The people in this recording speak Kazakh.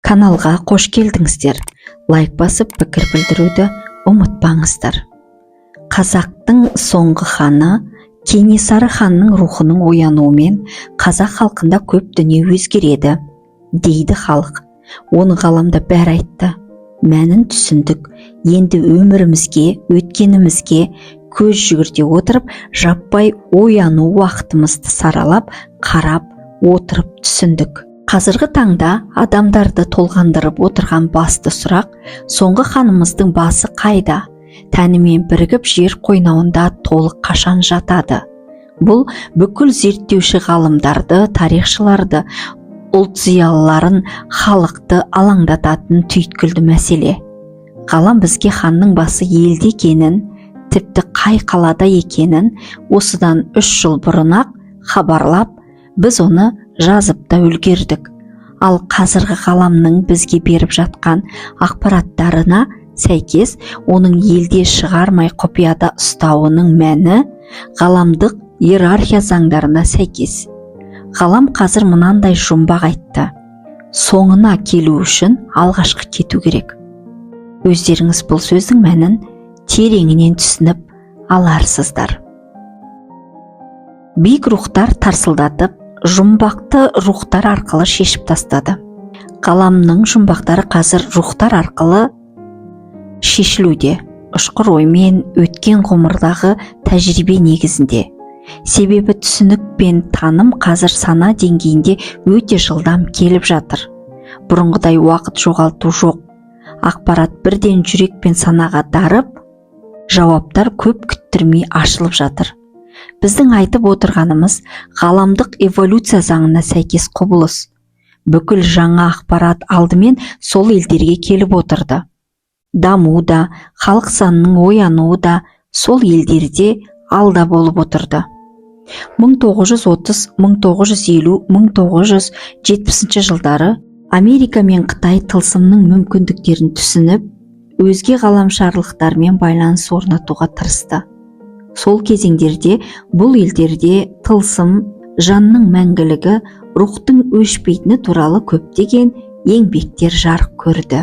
Каналға қош келдіңіздер. Лайк басып пікір білдіруді ұмытпаңыздар. Қазақтың соңғы ханы Кенесары ханның рухының оянуымен қазақ халқында көп дүние өзгереді, дейді халық. Оны ғаламда бәрі айтты. Мәнін түсіндік. Енді өмірімізге, өткенімізге көз жүгірте отырып, жаппай ояну уақытымызды саралап, қарап отырып түсіндік. Қазіргі таңда адамдарды толғандырып отырған басты сұрақ, соңғы ханымыздың басы қайда? Тәнімен бірігіп жер қойнауында толық қашан жатады? Бұл бүкіл зерттеуші ғалымдарды, тарихшыларды, ұлт зиялыларын, халықты алаңдататын түйткілді мәселе. Ғалам бізге ханның басы елде екенін, тіпті қай қалада екенін осыдан 3 жыл бұрын-ақ хабарлап, біз оны жазып та үлгердік. Ал қазіргі ғаламның бізге беріп жатқан ақпараттарына сәйкес, оның елде шығармай құпияда ұстауының мәні ғаламдық иерархия заңдарына сәйкес. Ғалам қазір мынандай жұмбақ айтты: соңына келу үшін алғашқы кету керек. Өздеріңіз бұл сөздің мәнін тереңінен түсініп аларсыздар. Биік рухтар тарсылдатып, жұмбақты рухтар арқылы шешіп тастады. Ғаламның жұмбақтары қазір рухтар арқылы шешілуде, ұшқыр оймен өткен ғұмырдағы тәжірибе негізінде. Себебі түсінік пен таным қазір сана деңгейінде өте жылдам келіп жатыр. Бұрынғыдай уақыт жоғалту жоқ. Ақпарат бірден жүрек пен санаға дарып, жауаптар көп күттірмей ашылып жатыр. Біздің айтып отырғанымыз ғаламдық эволюция заңына сәйкес құбылыс. Бүкіл жаңа ақпарат алдымен сол елдерге келіп отырды. Даму да, халық санының оянуы да сол елдерде алда болып отырды. 1930, 1950, 1970 жылдары Америка мен Қытай тылсымның мүмкіндіктерін түсініп, өзге ғаламшарлықтармен байланыс орнатуға тырысты. Сол кезеңдерде бұл елдерде тылсым, жанның мәңгілігі, рухтың өшпейтіні туралы көптеген еңбектер жарық көрді.